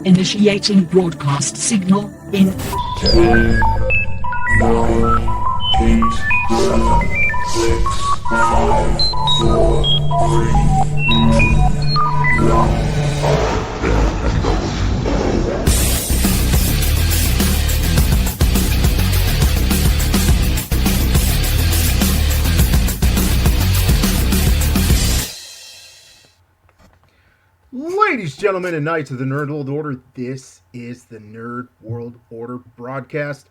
Initiating broadcast signal in 10, 9, 8, 7, 6, 5, 4, 3, 2, 1. Ladies, gentlemen, and knights of the Nerd World Order, this is the Nerd World Order broadcast.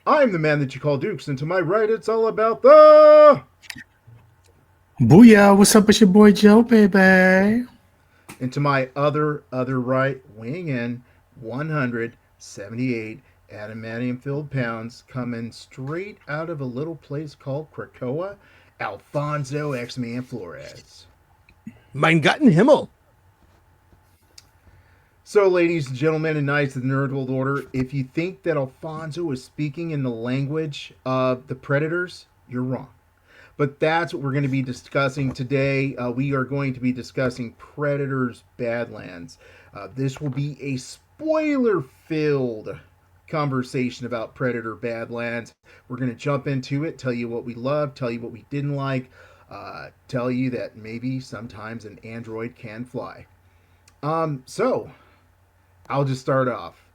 I'm the man that you call Dukes, and to my right, it's all about the... Booyah, what's up with your boy Joe, baby? And to my other right, weighing in 178 adamantium-filled pounds, coming straight out of a little place called Krakoa, Alfonso X-Man Flores. Mein Gott in Himmel. So, ladies and gentlemen and knights of the Nerd World Order, if you think that Alfonso is speaking in the language of the Predators, you're wrong. But that's what we're going to be discussing today. We are going to be discussing Predators Badlands. This will be a spoiler-filled conversation about Predator Badlands. We're going to jump into it, tell you what we loved, tell you what we didn't like, tell you that maybe sometimes an android can fly. So I'll just start off.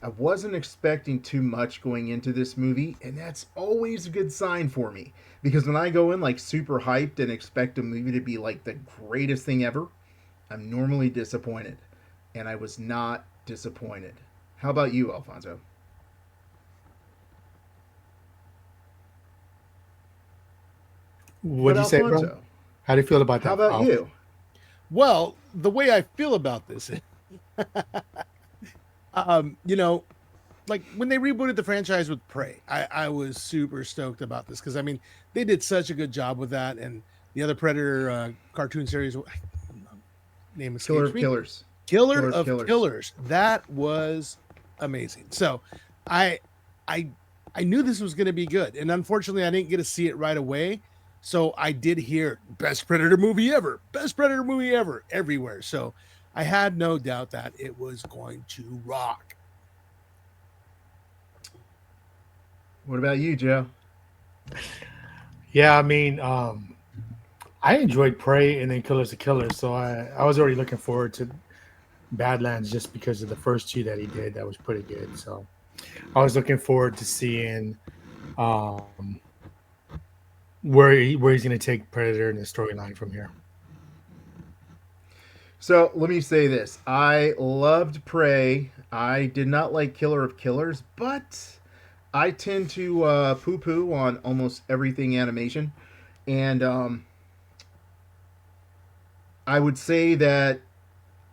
I wasn't expecting too much going into this movie, and that's always a good sign for me. Because when I go in like super hyped and expect a movie to be like the greatest thing ever, I'm normally disappointed. And I was not disappointed. How about you, Alfonso? What'd you say, bro? How do you feel about that? How about you? Well, the way I feel about this, like when they rebooted the franchise with Prey, I was super stoked about this because I mean they did such a good job with that, and the other Predator cartoon series, name is Killer of Killers. Killer of Killers. That was amazing. So I knew this was going to be good, and unfortunately I didn't get to see it right away. So I did hear best Predator movie ever everywhere. So I had no doubt that it was going to rock. What about you, Joe? Yeah, I mean, I enjoyed Prey and then Killers of Killers, so I was already looking forward to Badlands just because of the first two that he did. That was pretty good. So I was looking forward to seeing where he's going to take Predator in the storyline from here. So let me say this. I loved Prey. I did not like Killer of Killers, but I tend to poo-poo on almost everything animation. And I would say that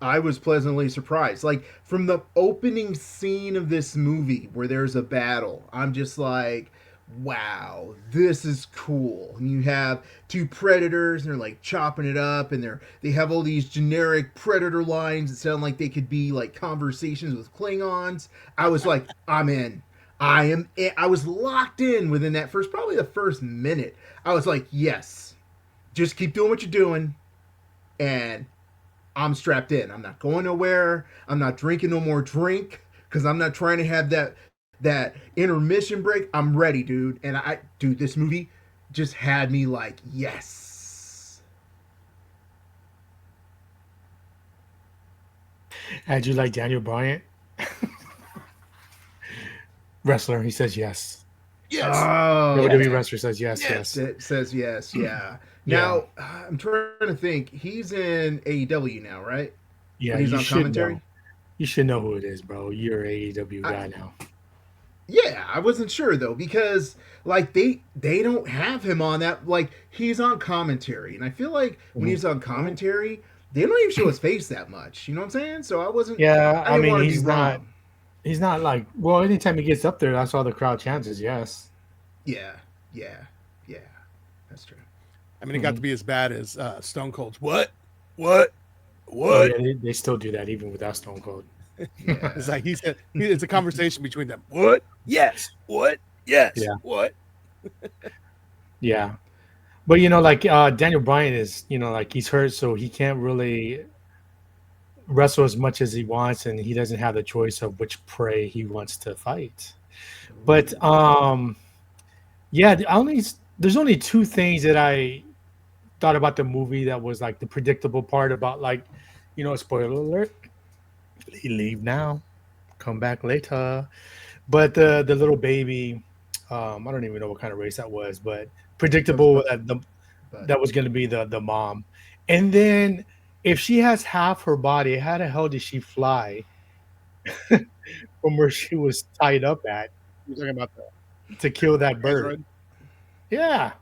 I was pleasantly surprised. Like, from the opening scene of this movie where there's a battle, I'm just like, wow, this is cool. And you have two predators and they're like chopping it up, and they have all these generic predator lines that sound like they could be like conversations with Klingons. I was like, I'm in. I was locked in within that probably the first minute. I was like, yes, just keep doing what you're doing, and I'm strapped in. I'm not going nowhere. I'm not drinking no more drink because I'm not trying to have that intermission break. I'm ready, dude. And dude, this movie just had me like, yes. How'd you like Daniel Bryan? Wrestler, he says yes. Yes. Oh, WWE wrestler says yes. It says yes, yeah. Now, I'm trying to think. He's in AEW now, right? Yeah, when he's on commentary. You should know who it is, bro. You're an AEW guy now. Yeah, I wasn't sure though because like they don't have him on that. Like he's on commentary, and I feel like when he's on commentary, they don't even show his face that much. You know what I'm saying? So I wasn't. Yeah, I mean he's not. He's not like, well, anytime he gets up there, that's all the crowd chants is yes. Yeah, that's true. I mean, it got to be as bad as Stone Cold's. What? Oh, yeah, they still do that even without Stone Cold. Yeah. It's like it's a conversation between them. What? Yes. What? Yes. Yeah. What? Yeah. But, like Daniel Bryan is, like he's hurt, so he can't really wrestle as much as he wants, and he doesn't have the choice of which prey he wants to fight. But yeah, there's only two things that I thought about the movie that was like the predictable part about, like, spoiler alert, leave now, come back later. But the little baby, I don't even know what kind of race that was, but predictable that was going to be the mom. And then if she has half her body, how the hell did she fly from where she was tied up at You're talking about to kill that bird? android? Yeah.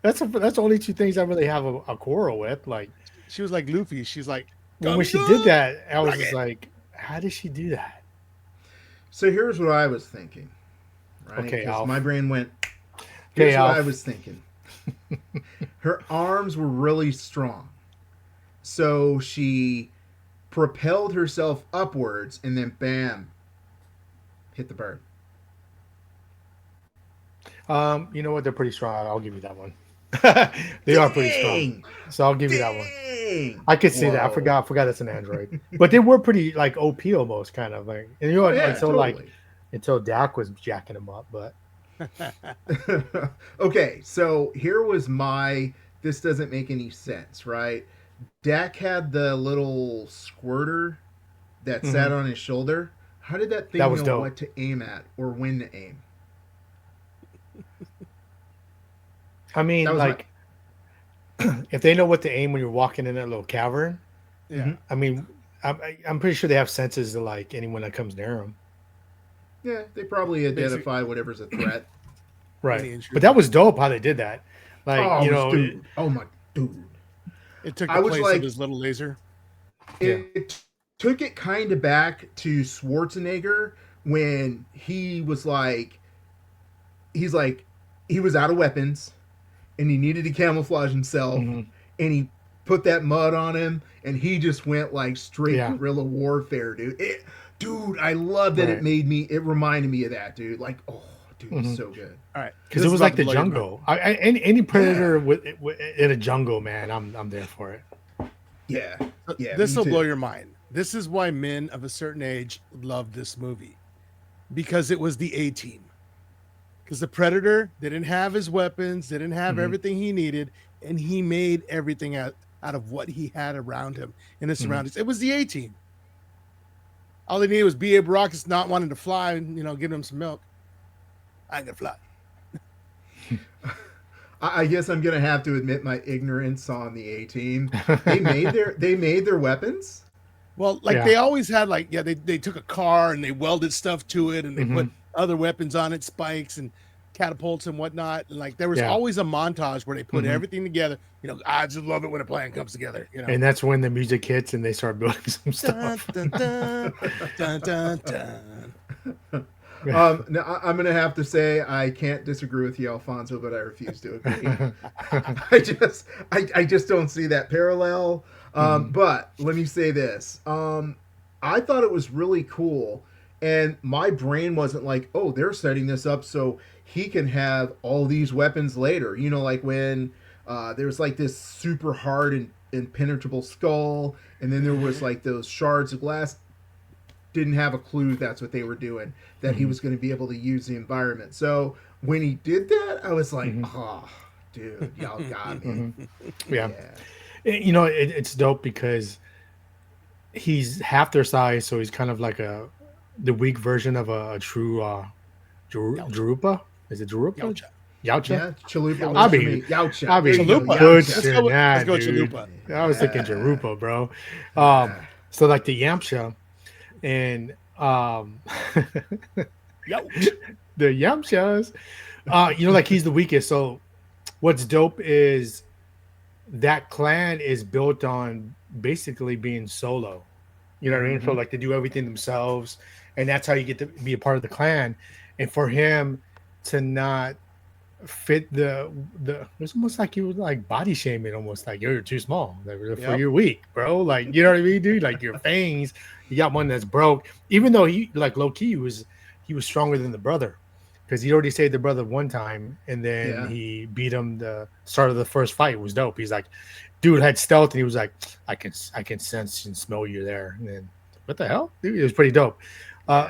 That's the only two things I really have a quarrel with. Like, She was like Luffy. She's like, when she did that, I was just like, how did she do that? So here's what I was thinking. Right? Okay, 'Cause Alf. my brain went. Okay, Here's what I Alf. was thinking. Her arms were really strong, so she propelled herself upwards, and then bam, hit the bird. You know what? They're pretty strong. I'll give you that one. They are pretty strong. So I'll give you that one. Dang! I could see that. I Whoa. forgot it's an android. But they were pretty like OP almost, kind of like. And you know what? Yeah, Until Dak was jacking them up, but Okay, so here was my. This doesn't make any sense, right? Dak had the little squirter that sat on his shoulder. How did that thing That was know dope. what to aim at or when to aim? I mean, That was like, if they know what to aim when you're walking in that little cavern, Yeah. I mean, I'm pretty sure they have senses to like anyone that comes near them. Yeah, they probably identify whatever's a threat. Right. But that was dope how they did that. Like, dude. Oh my dude. It took I the was place like- of his little laser. It took it kind of back to Schwarzenegger when he was like, he was out of weapons and he needed to camouflage himself, and he put that mud on him and he just went like straight guerrilla warfare, dude. Dude, I love that. Right. It reminded me of that, dude. Like, oh, dude, it's so good. All right. Because it was like the jungle. Any predator in a jungle, man, I'm there for it. Yeah. Yeah. This me will too. blow your mind. This is why men of a certain age loved this movie, because it was the A team. Because the Predator didn't have his weapons, didn't have everything he needed, and he made everything out of what he had around him in his surroundings. It was the A team. All they needed was B.A. Baracus not wanting to fly and, give him some milk. I ain't gonna fly. I guess I'm gonna have to admit my ignorance on the A team. They made their weapons. Well, they always had they took a car and they welded stuff to it and they put other weapons on it, spikes and catapults and whatnot. And there was always a montage where they put everything together. I just love it when a plan comes together. And that's when the music hits and they start building some stuff. Dun, dun, dun, dun, dun. Now I'm gonna have to say I can't disagree with you, Alfonso, but I refuse to agree. I just don't see that parallel. But let me say this: I thought it was really cool, and my brain wasn't like, "Oh, they're setting this up so he can have all these weapons later." Like when there's like this super hard and impenetrable skull, and then there was like those shards of glass. Didn't have a clue that's what they were doing, that he was going to be able to use the environment. So when he did that, I was like, oh, dude, y'all got me. Yeah. It's dope because he's half their size, so he's kind of like the weak version of a true Jarupa. Is it Jarupa? Yautja? Yeah, Chalupa. I'll be Chalupa. pushing Let's go dude. Chalupa. I was thinking Jarupa, bro. So like the Yamcha. And the Yamchas, like he's the weakest. So what's dope is that clan is built on basically being solo. You know what I mean? So like they do everything themselves, and that's how you get to be a part of the clan. And for him to not fit the it's almost like you were like body shaming, almost like you're too small, for you're weak, bro. Like, you know what I mean, dude? Like your fangs, you got one that's broke, even though he like low key he was stronger than the brother. because he already saved the brother one time, and then Yeah. he beat him. The start of the first fight was dope. He's like, dude had stealth, and he was like, I can sense and smell you there. And then what the hell? Dude, it was pretty dope.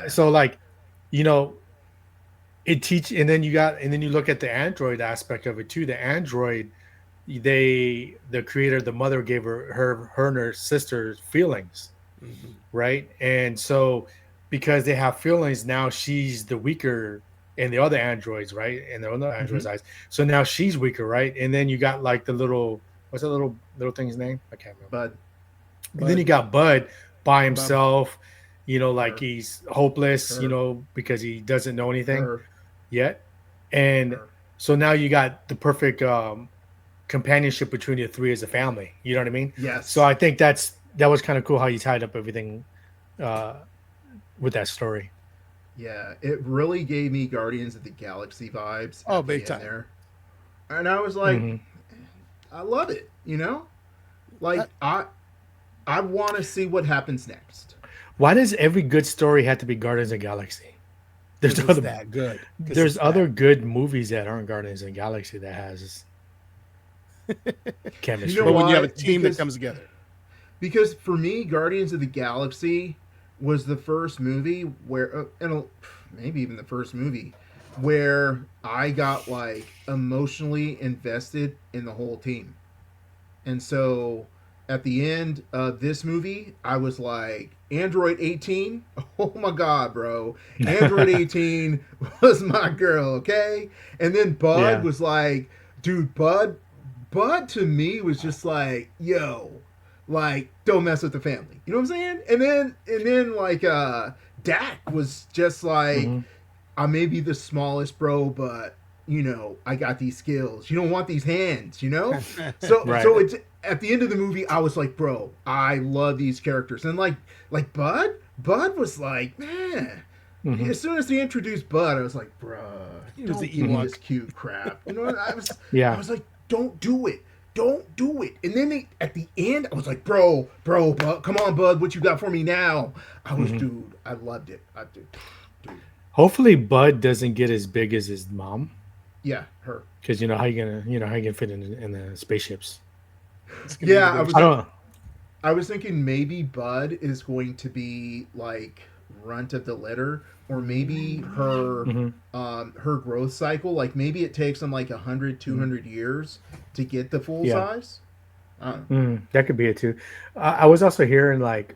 So like, you know, and then you look at the android aspect of it too. The android, the creator, the mother gave her and her sister feelings, right? And so because they have feelings, now she's the weaker in the other androids, right? And the other androids' eyes. So now she's weaker, right? And then you got like the little, what's that little thing's name? I can't remember. Bud. And then you got Bud by Bud. himself, you know, like Her. he's hopeless, Her. you know, because he doesn't know anything Her. yet. And Her. so now you got the perfect companionship between the three as a family. You know what I mean? Yes. So I think that was kind of cool how you tied up everything with that story. Yeah, it really gave me Guardians of the Galaxy vibes. Oh, at the big end time. There. And I was like, I love it. You know, like I want to see what happens next. Why does every good story have to be Guardians of the Galaxy? There's It's other that good. 'Cause There's it's other good movies that aren't Guardians of the Galaxy that has chemistry. You know But when you have a why? team Because- that comes together. Because for me, Guardians of the Galaxy was the first movie where, maybe even the first movie, where I got like emotionally invested in the whole team. And so at the end of this movie, I was like, Android 18? Oh my God, bro. Android 18 was my girl, okay? And then Bud was like, dude, Bud to me was just like, yo, like, don't mess with the family. You know what I'm saying? And then like Dak was just like, I may be the smallest, bro, but you know, I got these skills. You don't want these hands, you know? So it's at the end of the movie, I was like, bro, I love these characters. And like Bud was like, man. As soon as they introduced Bud, I was like, bruh, was the don't do Ewok. this cute crap. You know, I was like, don't do it. Don't do it. And then at the end, I was like, bro, Bud, come on, Bud, what you got for me now? I was, dude, I loved it. Dude. Hopefully Bud doesn't get as big as his mom. Yeah, her. Because how you gonna fit in the spaceships? Yeah, I don't. I was thinking maybe Bud is going to be like runt of the litter, or maybe her her growth cycle. Like maybe it takes them like 100, 200 years to get the full size. That could be it too. I was also hearing like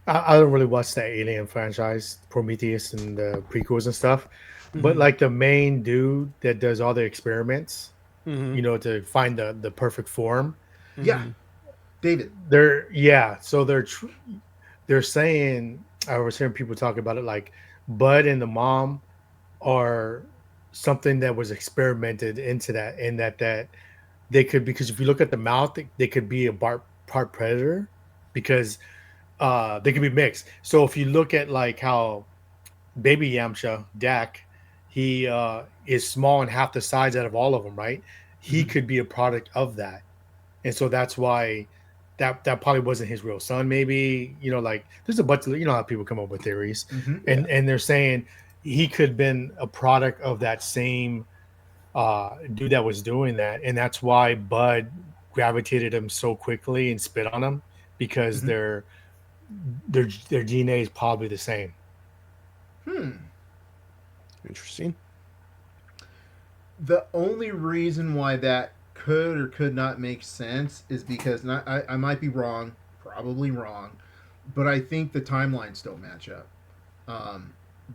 I don't really watch that Alien franchise, Prometheus and the prequels and stuff, but like the main dude that does all the experiments, you know, to find the perfect form. Yeah, David. So they're saying, I was hearing people talk about it, like Bud and the mom are something that was experimented into that, and that they could, because if you look at the mouth, they could be a part predator, because they could be mixed. So if you look at like how baby Yamcha, Dak, he is small and half the size out of all of them, right? He could be a product of that. And so that's why that probably wasn't his real son. Maybe, you know, like there's a bunch of, you know, how people come up with theories, and they're saying he could have been a product of that same dude that was doing that, and that's why Bud gravitated him so quickly and spit on him, because their DNA is probably the same. Interesting. The only reason why that could or could not make sense is because, and I might be wrong, probably wrong, but I think the timelines don't match up.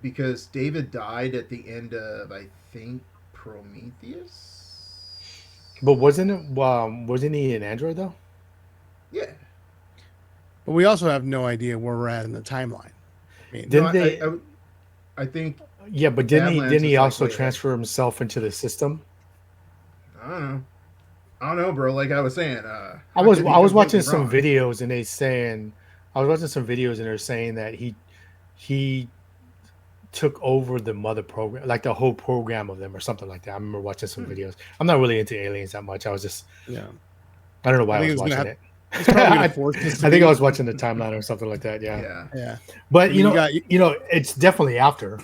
Because David died at the end of, I think, Prometheus. But wasn't he an android though? Yeah. But we also have no idea where we're at in the timeline. I mean, Didn't I think, yeah, but didn't Badlands he is like also way ahead. transfer himself into the system? I don't know, bro. Like I was saying, I was could be watching completely some wrong. videos, and they're saying that he took over the mother program, like the whole program of them or something like that. I remember watching some videos. I'm not really into aliens that much. I was just, yeah. I don't know why I I think was it's gonna watching it. It's probably gonna force us to I think be. I was watching the timeline or something like that. Yeah. Yeah. Yeah. But You got- it's definitely after.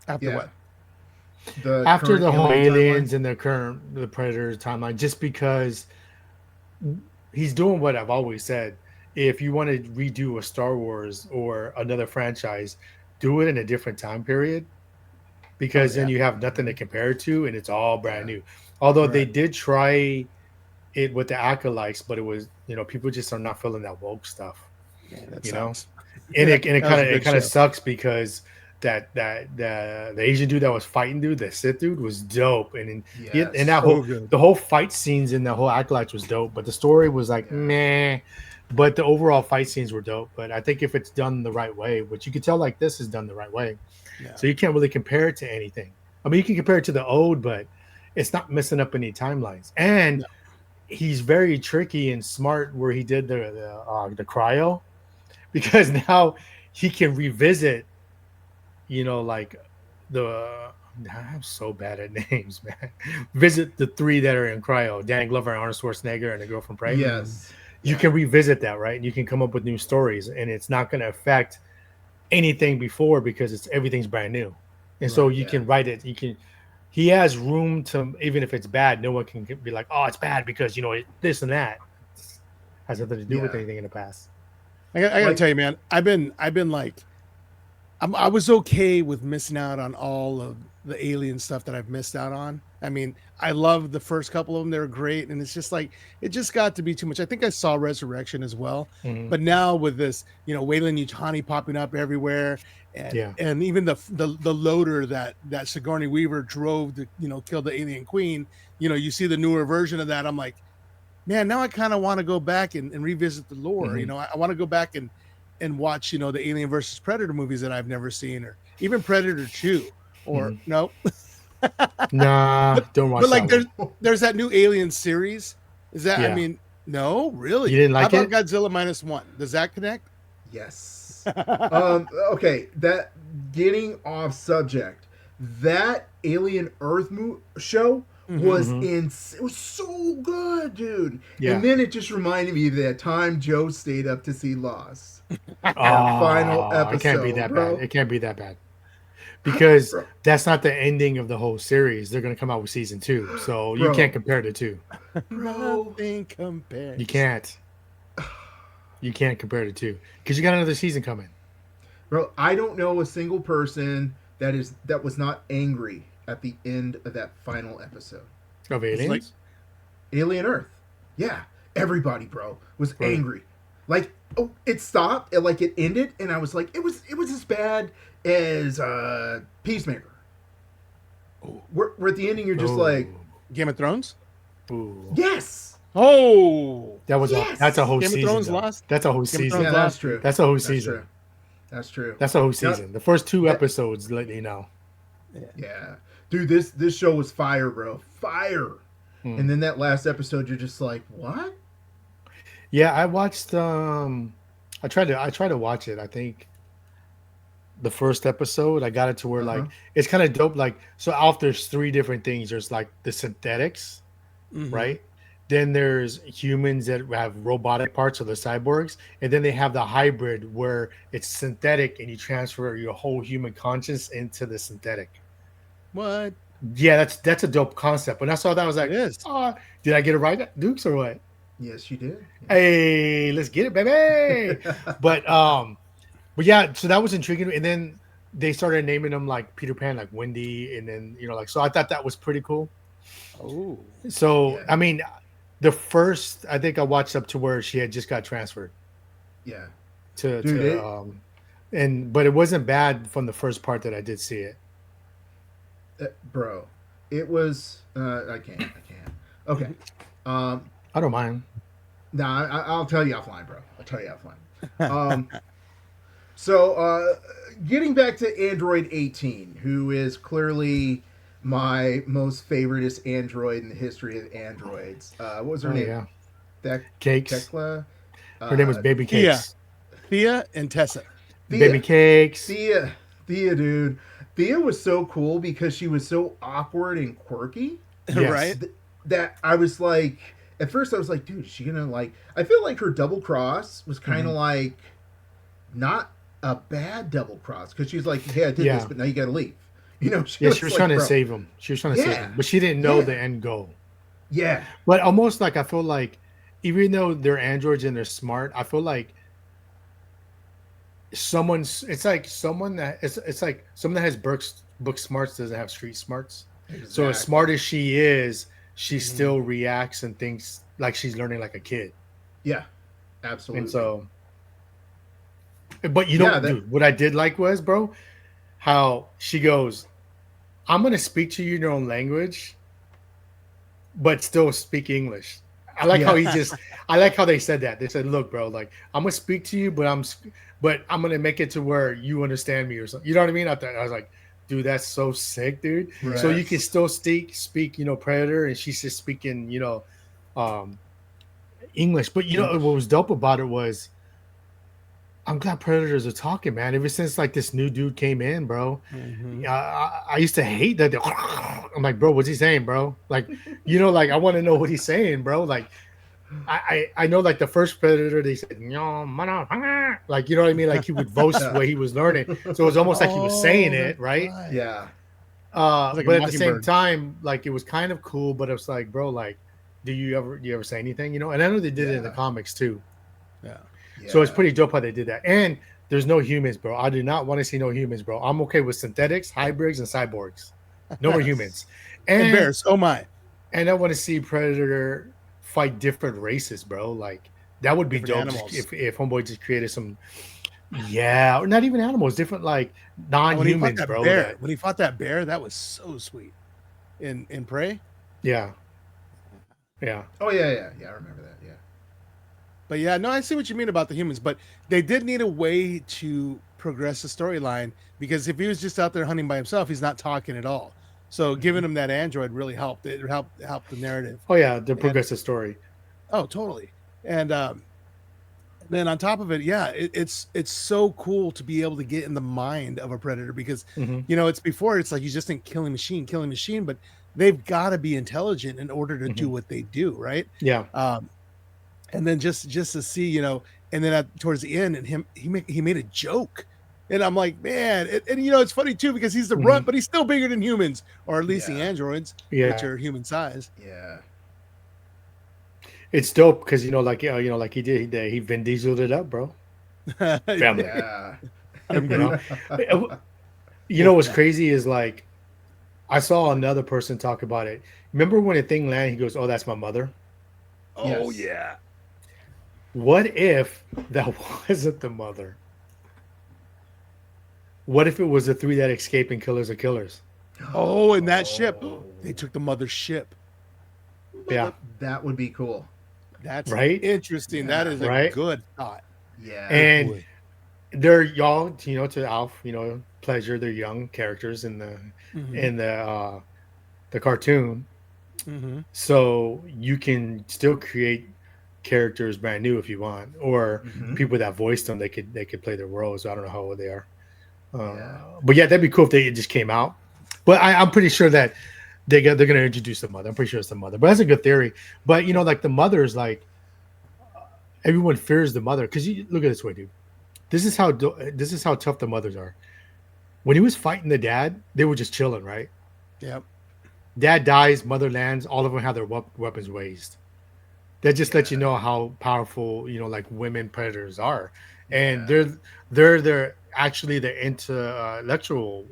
After Yeah. what? The After current the whole alien aliens timeline? and the Predator timeline, just because he's doing what I've always said. If you want to redo a Star Wars or another franchise, do it in a different time period Oh because yeah. then you have nothing to compare it to and it's all brand Yeah. new. Although they Right. did try it with the acolytes, but it was, people just are not feeling that woke stuff, Man, that you know. sucks. And that, it that was kind a of good show. sucks because the Asian dude that was fighting the Sith dude was dope, and and Yes. that So whole good. the whole fight scenes in the whole acolytes was dope, but the story was like Yeah. meh. But the overall fight scenes were dope. But I think if it's done the right way, which you could tell like this is done the right way, Yeah. so you can't really compare it to anything. I mean, you can compare it to the old, but it's not messing up any timelines. And No. he's very tricky and smart where he did the cryo because now he can revisit, like the I'm so bad at names, man. Visit the three that are in cryo: Danny Glover, Arnold Schwarzenegger, and the girl from Prey. Yes. You Yeah. can revisit that, right? And you can come up with new stories, and it's not going to affect anything before because everything's brand new, and so Right. you Yeah. can write it. You can. He has room to, even if it's bad, no one can be like, "Oh, it's bad because this and that." Has nothing to do with Yeah. anything in the past. I gotta Like, tell you, man, I've been like, I was okay with missing out on all of the alien stuff that I've missed out on. I mean, I love the first couple of them; they're great, and it's just like it just got to be too much. I think I saw Resurrection as well, Mhm. but now with this, Wayland Yutani popping up everywhere, and Yeah. even the loader that Sigourney Weaver drove to kill the alien queen. You see the newer version of that. I'm like, man, now I kind of want to go back and revisit the lore. Mhm. I want to go back and watch, the Alien versus Predator movies that I've never seen, or even Predator 2, or Mhm. no. Nah, but don't but watch like that one. there's that new Alien series. Is that I Yeah. mean, no, You really. didn't How like about it? Godzilla minus one? Does that connect? yes. Okay. That getting off subject. That Alien Earth show Mhm. was Mhm. it was so good, dude. Yeah. And then it just reminded me of that time Joe stayed up to see Lost. That final Oh, it can't be episode, that bad. bro. It can't be that bad because Bro, that's not the ending of the whole series. They're going to come out with season 2, so you can't bro, compare the two. bro. Nothing You compares. can't. You can't compare the two because you got another season coming. Bro, I don't know a single person that was not angry at the end of that final episode. Of It's like, aliens? Alien Earth. Yeah, everybody, bro, was Really? angry. Like, oh, it stopped and like it ended, and I was like, it was as bad as Peacemaker. Where at the ending you're just like, Oh. Game of Thrones. Ooh. yes, Oh, That's a yes. whole Game of season. Thrones though. lost. That's a whole Game of season. Thrones Yeah, lost. that's true. That's a whole That's season. true. That's true. That's a whole Now, season. The first two that- episodes let you know. yeah, dude, this show was fire, bro, fire. Hmm. And then that last episode, you're just like, what? Yeah, I watched I tried to watch it. I think the first episode, I got it to where Uh-huh. like it's kind of dope. Like so off there's three different things. There's like the synthetics, Mhm. right? Then there's humans that have robotic parts of the cyborgs, and then they have the hybrid where it's synthetic and you transfer your whole human conscience into the synthetic. What? Yeah, that's a dope concept. When I saw that, I was It like, is. oh, did I get it right, Dukes, or what? Yes, you did. Hey, let's get it, baby. But yeah, so that was intriguing. And then they started naming them like Peter Pan, like Wendy, and then like so I thought that was pretty cool. Oh, So Yeah. I mean, the first I think I watched up to where she had just got transferred Yeah, to Dude, but it wasn't bad from the first part that I did see it. bro, it was. I can't. Okay. I don't mind. No, I'll tell you offline, bro. I'll tell you offline. So, getting back to Android 18, who is clearly my most favoriteest android in the history of androids. What was her Oh name? yeah, That Cakes. Tekla. Her name was Baby Cakes. Thea and Tessa. Baby Cakes. Thea, dude. Thea was so cool because she was so awkward and quirky. Yes. Right? That I was like, at first I was like, dude, is she gonna like? I feel like her double cross was kind of like not a bad double cross because she's like, yeah, I did Yeah. this, but now you gotta leave. You know, Yeah, she was like, trying to bro, save him. She was trying to save yeah, him, but she didn't know yeah, the end goal. yeah, But almost like I feel like, even though they're androids and they're smart, I feel like it's like someone that it's like someone that has book smarts doesn't have street smarts. So as exactly. smart as she is, she Mhm. still reacts and thinks like she's learning like a kid. Yeah, And absolutely. so, but Yeah, that dude, what I did like was, bro, how she goes, I'm gonna speak to you in your own language, but still speak English. I like how yeah, he just. I like how they said that. They said, "Look, bro, like I'm gonna speak to you, but I'm gonna make it to where you understand me or something." You know what I mean? I was like, "Dude, that's so sick, dude." So you can yes, still speak, Predator, and she's just speaking, um, English. But what English. was dope about it was, I'm glad Predators are talking, man. Ever since like this new dude came in, bro. Mhm. I used to hate that. I'm like, bro, what's he saying, bro? Like, like I want to know what he's saying, bro. Like, I know like the first Predator, they said, no, like, you know what I mean? Like he would voice Yeah, what he was learning. So it was almost like he was saying Oh, that's it, right? right. yeah, It's like a But at the same mockingbird. time, like it was kind of cool, but it was like, bro, like, do you ever say anything? And I know they did it in the yeah, comics too. Yeah. So it's yeah. pretty dope how they did that. And there's no humans, bro. I do not want to see no humans, bro. I'm okay with synthetics, hybrids, and cyborgs. No more humans. And And bears. Oh my. and I want to see Predator fight different races, bro. Like that would be Different dope. Just animals. if Homeboy just created some, yeah, or not even animals, different like And when he fought non-humans, that bro. bear, That that was so sweet. In Prey. yeah, yeah. Oh yeah, yeah, yeah. I remember that. Yeah, But yeah, no, I see what you mean about the humans, but they did need a way to progress the storyline because if he was just out there hunting by himself, he's not talking at all. So hmm giving him that android really helped. It helped the narrative. Oh yeah, the And progressive story. oh, totally. And then on top of it, yeah, it's so cool to be able to get in the mind of a predator because Hmm. it's before it's like you just think killing machine, but they've got to be intelligent in order to do Hmm. what they do, right? Yeah. Um, and then just to see, and then towards the end, and he made a joke, and I'm like, man, and it's funny too because he's the Hmm. runt, but he's still bigger than humans, or at least the yeah, androids, which Yeah. are human size. yeah. It's dope because like he Vin Dieseled it up, bro. Family. Yeah. I'm You good. know, what's Wolfman. crazy is like I saw another person talk about it. Remember when a thing landed? He goes, "Oh, that's my mother." Oh Yes. yeah. What if that wasn't the mother? What if it was the three that escaped and killers of killers? Oh, and that ship. Oh, They took the mother's ship. Yeah, that would be cool. That's right, interesting. That Yeah, is a right. good thought. yeah, Oh And boy. they're y'all, to Alf, pleasure. They're young characters in the Hmm. in the uh the cartoon, Hmm. so you can still create characters brand new if you want, or hmm people that voiced them. They could play their roles. So I don't know how old they are. yeah, But yeah, that'd be cool if they just came out. But I'm pretty sure that they're gonna introduce the mother. I'm pretty sure it's the mother. But that's a good theory. But like the mother is like everyone fears the mother because you look at it this way, dude. This is how tough the mothers are. When he was fighting the dad, they were just chilling, right? Yep. Dad dies, mother lands. All of them have their weapons raised. That just lets you yeah, know how powerful like women predators are, and yeah, they're actually the intellectual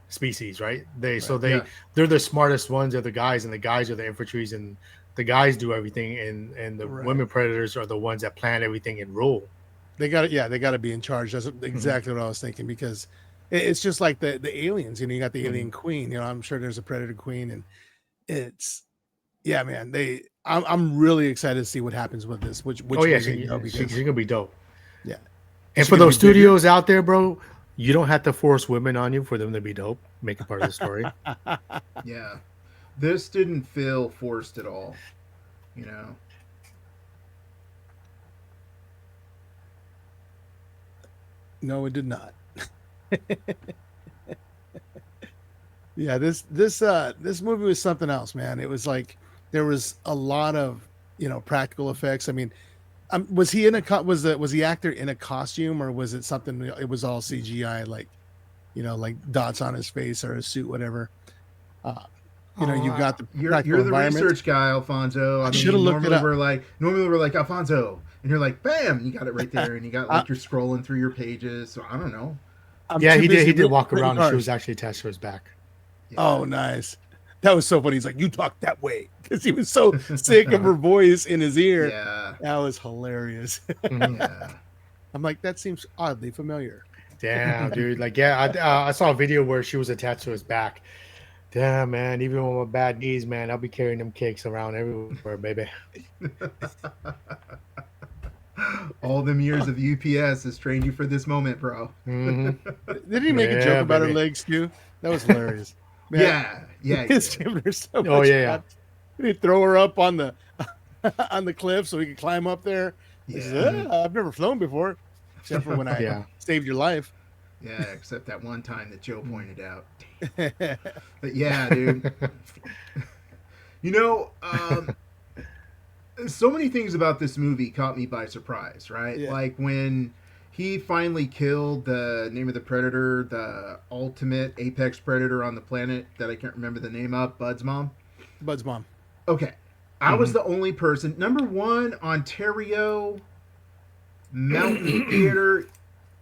species, right? They so Right. they yeah, they're the smartest ones. They're the guys, and the guys are the infantries, and the guys do everything, and the Right. women predators are the ones that plan everything and rule. They got it. Yeah, they got to be in charge. That's Hmm. exactly what I was thinking because it's just like the aliens. You got the Hmm. alien queen. I'm sure there's a predator queen, and it's yeah, man. I'm really excited to see what happens with this, Oh which yeah, way they go she's because gonna be dope. yeah, is And she for going to those be bigger? studios out there, bro, you don't have to force women on you for them to be dope. Make it part of the story. yeah. This didn't feel forced at all. You know. No, it did not. Yeah, this movie was something else, man. It was like there was a lot of practical effects. I mean, was he in a was the actor in a costume or was it something? It was all CGI, like like dots on his face or his suit, whatever. You've got the You're practical the environment. research guy, Alfonso. I shoulda mean, looked it normally we're like Alfonso, and you're like, bam, you got it right there, and you got like I- you're scrolling through your pages. So I don't know. I'm Yeah, too he did. busy He did walk printing around, and she cars. was actually attached to his back. Yeah. Oh, nice. That was so funny. He's like, you talk that way, because he was so sick of her voice in his ear. Yeah, That was hilarious. yeah. I'm like, that seems oddly familiar. Damn, dude. Like, yeah, I saw a video where she was attached to his back. Damn, man. Even with my bad knees, man, I'll be carrying them cakes around everywhere, baby. All them years of UPS has trained you for this moment, bro. Did he make a Yeah, joke about her baby. legs too? That was hilarious. Man, Yeah, yeah. he He's did. giving her so much. Oh, yeah. crap. Did he throw her up on the on the cliff so he could climb up there? He says, I've never flown before, except for when I Yeah. saved your life. Yeah, except that one time that Joe pointed out. But yeah, dude. So many things about this movie caught me by surprise, right? Yeah. Like when he finally killed the name of the predator, the ultimate apex predator on the planet that I can't remember the name of, Bud's mom. Bud's mom. Okay. I was the only person. Number one, Ontario, Mountain Theater,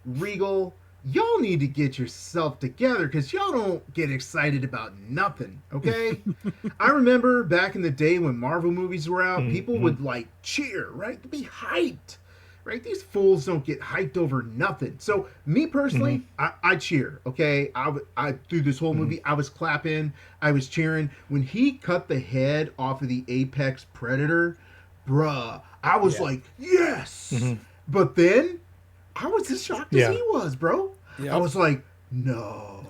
Regal. Y'all need to get yourself together because y'all don't get excited about nothing, okay? I remember back in the day when Marvel movies were out, people would like cheer, right? To be hyped, right? These fools don't get hyped over nothing. So me personally, I cheer, okay? I through this whole movie, I was clapping, I was cheering. When he cut the head off of the apex predator, bruh, I was like, yes! But then I was as shocked as he was, bro. Yep. I was like, no.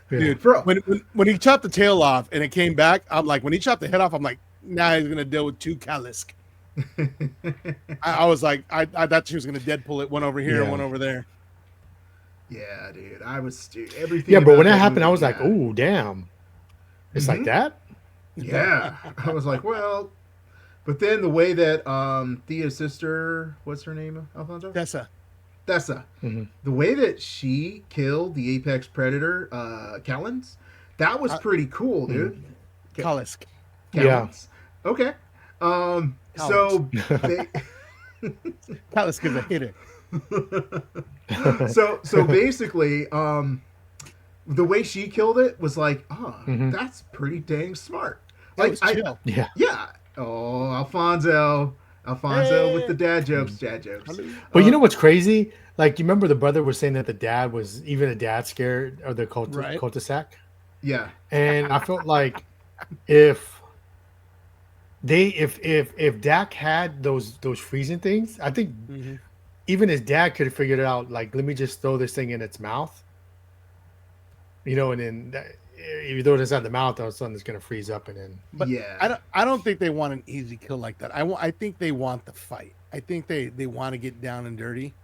Dude, Bro. when he chopped the tail off and it came back, I'm like, when he chopped the head off, I'm like, now he's gonna deal with two Kalisk. I was like, I thought she was gonna Deadpool it, one over here and Yeah. one over there. Yeah, dude. I was everything. Yeah, but about when that happened, I movie, was like, yeah. "Ooh, damn!" It's like that. Yeah, I was like, well, but then the way that Thea's sister, what's her name, Alfonso? Tessa. The way that she killed the apex predator, Callens, that was pretty cool, dude. Kalisk. Yeah. Callens. Okay. So, Kalisk is a hitter. so basically, the way she killed it was like, that's pretty dang smart. That Like, was chill. Yeah. Yeah. Oh, Alfonso with the dad jokes. But you know what's crazy? Like, you remember the brother was saying that the dad was scared of the Right. cul-de-sac, Yeah. and I felt like if Dak had those freezing things, I think even his dad could have figured it out. Like, let me just throw this thing in its mouth, and then if you throw it inside the mouth, all of a sudden it's gonna freeze up, and then. But yeah. I don't think they want an easy kill like that. I think they want the fight. I think they want to get down and dirty.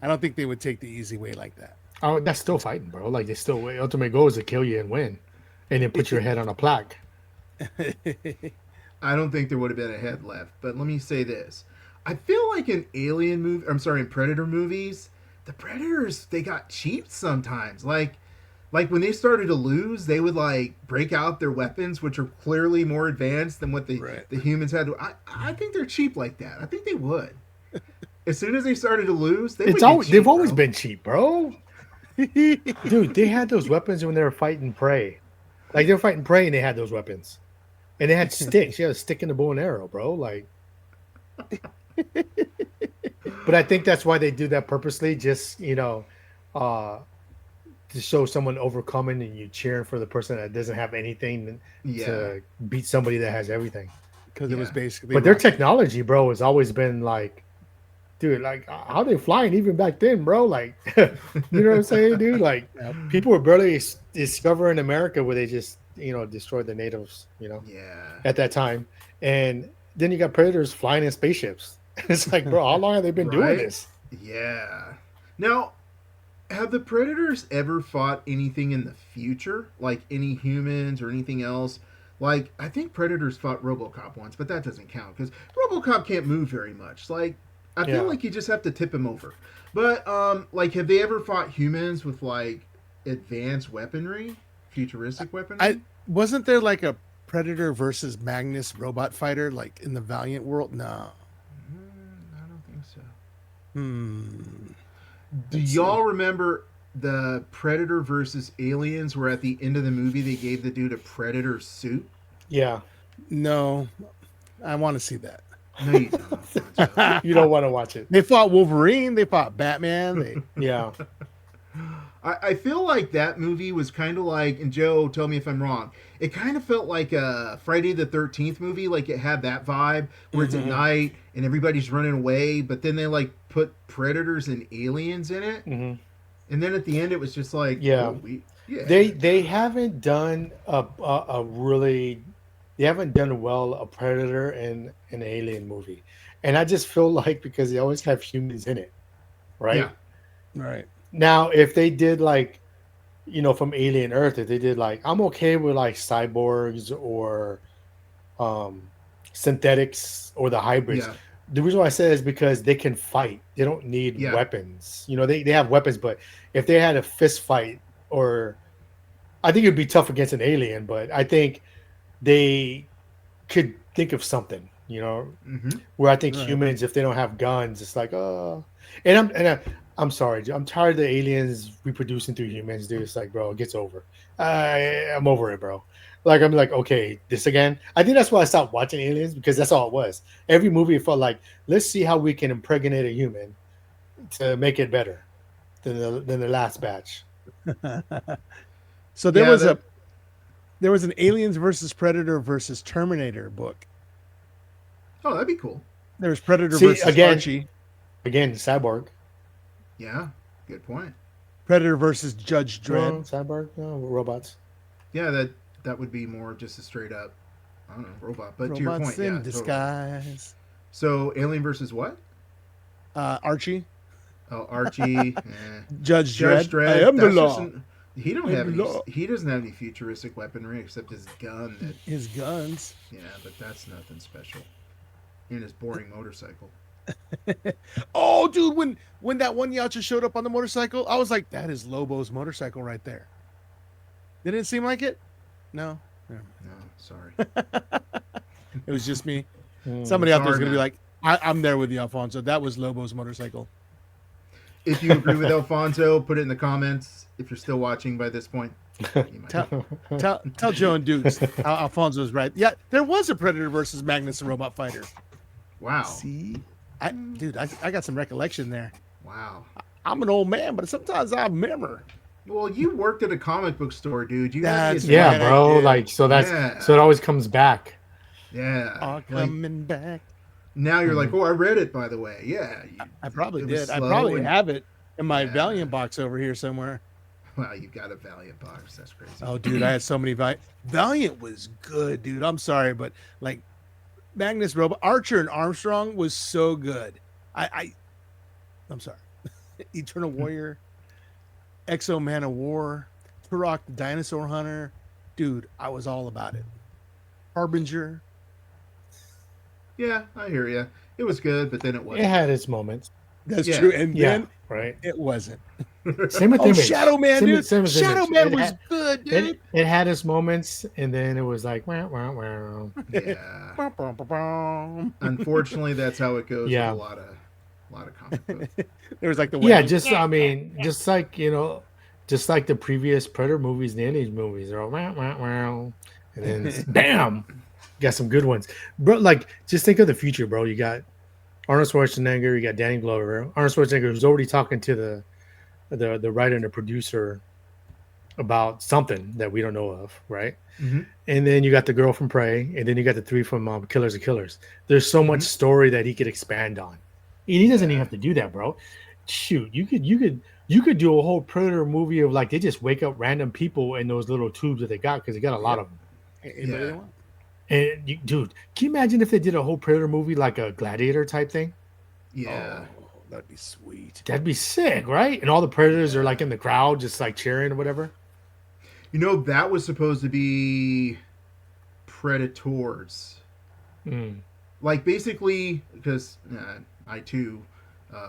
I don't think they would take the easy way like that. Oh, that's still fighting, bro. Like, they still ultimate goal is to kill you and win, and then put your head on a plaque. I don't think there would have been a head left. But let me say this. I feel like in in Predator movies, the Predators, they got cheap sometimes. Like when they started to lose, they would like break out their weapons, which are clearly more advanced than what the humans had. I think they're cheap like that. I think they would. As soon as they started to lose, they've always been cheap, bro. Dude, they had those weapons when they were fighting prey. Like, they were fighting prey and they had those weapons. And they had sticks. You had a stick in the bow and arrow, bro. Like, but I think that's why they do that purposely, just, to show someone overcoming and you cheering for the person that doesn't have anything to beat somebody that has everything. Because it was basically. But their technology, bro, has always been like, dude, like, how they flying even back then, bro? Like, you know what I'm saying, dude? Like, people were barely discovering America where they just, destroyed the natives, at that time. And then you got predators flying in spaceships. It's like, bro, how long have they been doing this? Yeah. Now, have the Predators ever fought anything in the future? Like any humans or anything else? Like, I think Predators fought RoboCop once, but that doesn't count because RoboCop can't move very much. Like, I feel like you just have to tip him over. But like, have they ever fought humans with like advanced weaponry, futuristic weaponry? Wasn't there like a Predator versus Magnus robot fighter like in the Valiant world? No. I don't think so. Hmm. Do y'all remember the Predator versus Aliens, where at the end of the movie they gave the dude a Predator suit? Yeah. No. I want to see that. No, you don't. Alfonso. You don't want to watch it. They fought Wolverine. They fought Batman. They, Yeah. I feel like that movie was kind of like, and Joe, tell me if I'm wrong, it kind of felt like a Friday the 13th movie. Like it had that vibe where it's at night and everybody's running away, but then they like put predators and aliens in it. Mm-hmm. And then at the end, it was just like, Yeah. oh, yeah. They haven't done a really, they haven't done well a Predator and an Alien movie. And I just feel like because they always have humans in it, right? Yeah. right. Now, if they did like, from Alien Earth, if they did like, I'm okay with like cyborgs or synthetics or the hybrids. Yeah. The reason why I say is because they can fight. They don't need weapons. They have weapons, but if they had a fist fight, or I think it'd be tough against an alien, but I think they could think of something, where I think humans, if they don't have guns, it's like, I'm sorry, I'm tired of the aliens reproducing through humans, dude. It's like, bro, it gets over. I'm over it, bro. Like, I'm like, okay, this again. I think that's why I stopped watching Aliens, because that's all it was. Every movie it felt like, let's see how we can impregnate a human to make it better than the last batch. So there was an Aliens versus Predator versus Terminator book. Oh, that'd be cool. There was Predator versus Archie. Again, Cyborg. Yeah, good point. Predator versus Judge Dredd. No, Cyborg, no, robots. Yeah, that would be more just a straight up, I don't know, robot. But to your Robots point, in disguise. Totally. So Alien versus what? Archie. Oh, Archie. Judge Dredd. I am the law. He doesn't have any futuristic weaponry except his gun. His guns. Yeah, but that's nothing special. And his boring motorcycle. Oh, dude, when that one Yacha showed up on the motorcycle, I was like, that is Lobo's motorcycle right there. Didn't it seem like it? No. No, sorry. It was just me. Somebody out there was going to be like, I'm there with you, Alfonso. That was Lobo's motorcycle. If you agree with Alfonso, put it in the comments. If you're still watching by this point, tell Joe and Dukes Alfonso's right. Yeah, there was a Predator versus Magnus robot fighter. Wow. See, I got some recollection there. Wow. I'm an old man, but sometimes I remember. Well, you worked at a comic book store, dude. You yeah, bro. Like, so it always comes back. Yeah. All coming back. Now you're like, oh, I read it, by the way. Yeah. I probably did. I probably have it in my Valiant box over here somewhere. Wow, you got a Valiant box. That's crazy. Oh, dude, I had so many Valiant was good, dude. I'm sorry, but like Magnus Robot, Archer and Armstrong was so good. I'm sorry. Eternal Warrior, Exo Man of War, Turok the Dinosaur Hunter. Dude, I was all about it. Harbinger. Yeah, I hear you. It was good, but then it wasn't. It had its moments. That's true. And then right. It wasn't. Same with Image. Shadow Man, dude. Shadow Man was good, dude. It had its moments, and then it was like, wow, wow, wow. Yeah. Unfortunately, that's how it goes with a lot of comic books. There was like the just like the previous Predator movies and Aliens movies. They're all wow, wow, wow, and then bam, got some good ones, bro. Like, just think of the future, bro. You got Arnold Schwarzenegger, you got Danny Glover. Arnold Schwarzenegger was already talking to the writer and the producer about something that we don't know of, right? Mm-hmm. And then you got the girl from Prey, and then you got the three from Killers of Killers. There's so much story that he could expand on. And he doesn't even have to do that, bro. Shoot, you could do a whole Predator movie of like they just wake up random people in those little tubes that they got, because they got a lot of them. And dude, can you imagine if they did a whole Predator movie like a Gladiator type thing? Yeah. Oh, that'd be sweet. That'd be sick, right? And all the Predators are like in the crowd, just like cheering or whatever. You know, that was supposed to be Predators. Like, basically, because I too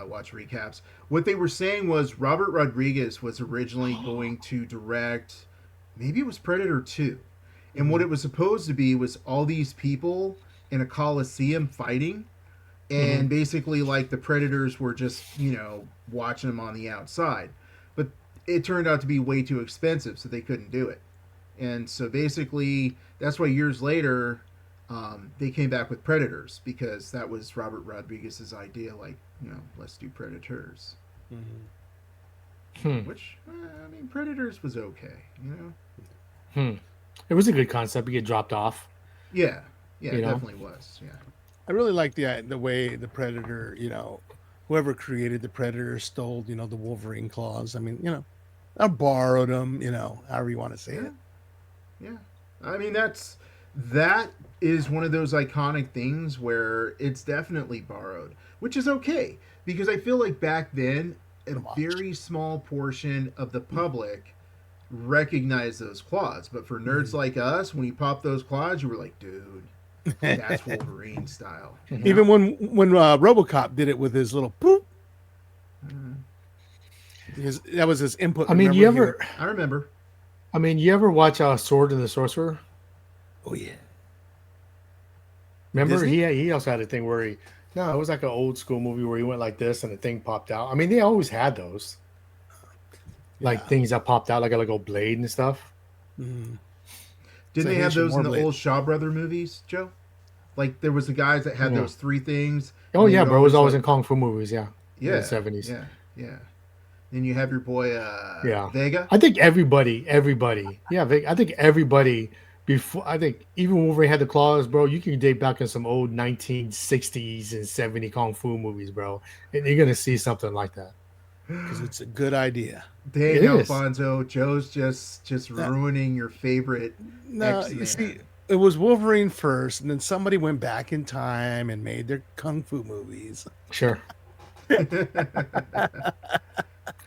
watch recaps. What they were saying was Robert Rodriguez was originally going to direct, maybe it was Predator 2. And what it was supposed to be was all these people in a coliseum fighting. And basically, like, the Predators were just, watching them on the outside. But it turned out to be way too expensive, so they couldn't do it. And so basically, that's why years later, they came back with Predators, because that was Robert Rodriguez's idea, like, let's do Predators. Which, Predators was okay, It was a good concept. You get dropped off. Yeah, it definitely was, yeah. I really like the way the Predator, whoever created the Predator stole, the Wolverine claws. I mean, I borrowed them, however you want to say it. Yeah. I mean, that is one of those iconic things where it's definitely borrowed, which is okay, because I feel like back then a very small portion of the public recognized those claws, but for nerds like us, when you pop those claws, you were like, dude, that's Wolverine style. Even when RoboCop did it with his little poop, that was his input. I mean, I remember. I mean, you ever watch Sword and the Sorcerer? Oh yeah. Remember, Disney? he also had a thing where it was like an old school movie where he went like this and the thing popped out. I mean, they always had those, like things that popped out like a old blade and stuff. Didn't they have those in the old Shaw Brother movies, Joe? Like, there was the guys that had those three things. Oh yeah, bro, it was always in kung fu movies. Yeah, yeah, in the 70s. Yeah. Then you have your boy Vega. I think everybody. Yeah, I think everybody before. I think even Wolverine had the claws, bro. You can date back in some old 1960s and 70s kung fu movies, bro, and you're gonna see something like that. Because it's a good idea. Dang, Alfonso, Joe's just ruining your favorite. No, X-Man. you see, it was Wolverine first, and then somebody went back in time and made their kung fu movies. Sure.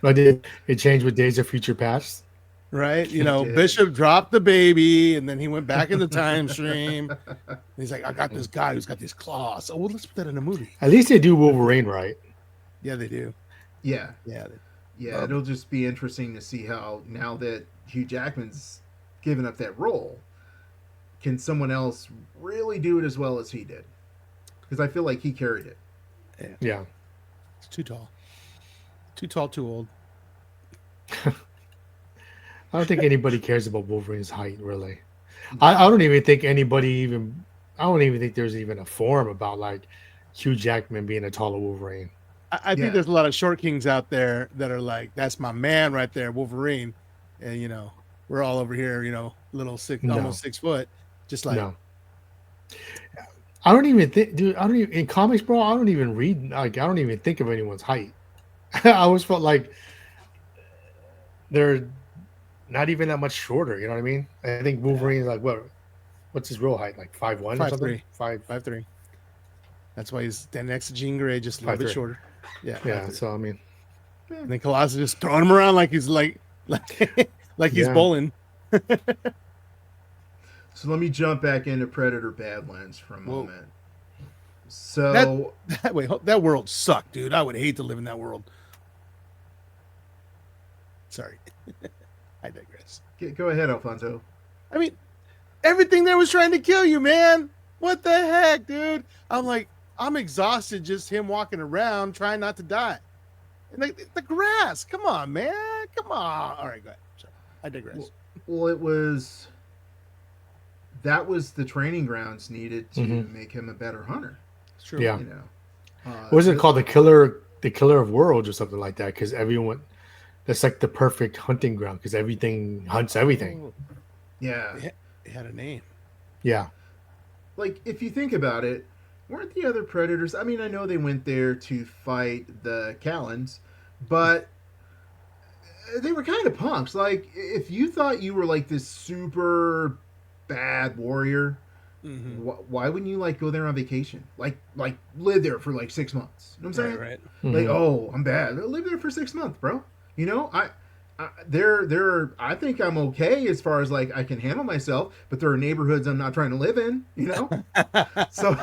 But it changed with Days of Future Past. Right? Bishop dropped the baby, and then he went back in the time stream. He's like, I got this guy who's got these claws. Oh, well, let's put that in a movie. At least they do Wolverine right. Yeah, they do. Yeah. Yeah. It'll just be interesting to see how, now that Hugh Jackman's given up that role, can someone else really do it as well as he did? Because I feel like he carried it. Yeah. It's too tall. Too tall, too old. I don't think anybody cares about Wolverine's height, really. I don't even think there's even a forum about like Hugh Jackman being a taller Wolverine. I think there's a lot of short kings out there that are like, that's my man right there, Wolverine. And, we're all over here, almost 6 foot. Just like. No. I don't even think, dude, in comics, bro, I don't even read, like, I don't even think of anyone's height. I always felt like they're not even that much shorter. You know what I mean? I think Wolverine is like, what's his real height? Like 5'1" or something? 5'3". That's why he's standing next to Jean Grey, just a little bit shorter. Yeah. Yeah. So, I mean. And then Colossus just throwing him around like he's like he's bowling. So let me jump back into Predator Badlands for a moment. So that world sucked, dude. I would hate to live in that world. Sorry. I digress. Go ahead, Alfonso. I mean, everything there was trying to kill you, man. What the heck, dude? I'm exhausted just him walking around trying not to die. And the grass. Come on, man. Come on. All right, go ahead. Sorry. I digress. Well, that was the training grounds needed to make him a better hunter. It's true. Yeah. Was it called the killer of worlds or something like that? Because everyone, that's like the perfect hunting ground because everything hunts everything. Yeah. It had a name. Yeah. Like, if you think about it, weren't the other Predators, I mean, I know they went there to fight the Callans, but they were kind of punks. Like, if you thought you were like this super bad warrior, why wouldn't you like go there on vacation? Like live there for like 6 months. You know what I'm saying? Right. Like, oh, I'm bad. Live there for 6 months, bro. I think I'm okay as far as like I can handle myself, but there are neighborhoods I'm not trying to live in, so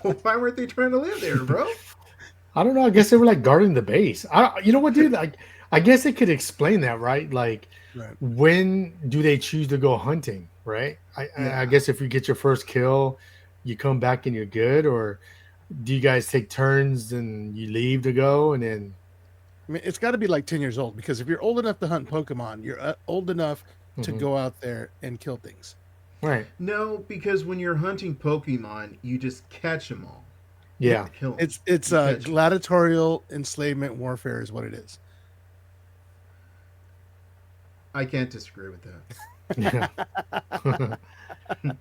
why weren't they trying to live there, bro? I don't know. I guess they were like guarding the base. You know what, dude? Like, I guess they could explain that, right? Like, Right. when do they choose to go hunting, right? Yeah. I guess if you get your first kill, you come back and you're good, or do you guys take turns and you leave to go and then? I mean, it's got to be like 10 years old because if you're old enough to hunt Pokemon, you're old enough to Mhm. go out there and kill things. Right. No, because when you're hunting Pokemon, you just catch them all. Yeah. Kill 'em. It's You catch 'em. gladiatorial enslavement warfare is what it is. I can't disagree with that. Yeah.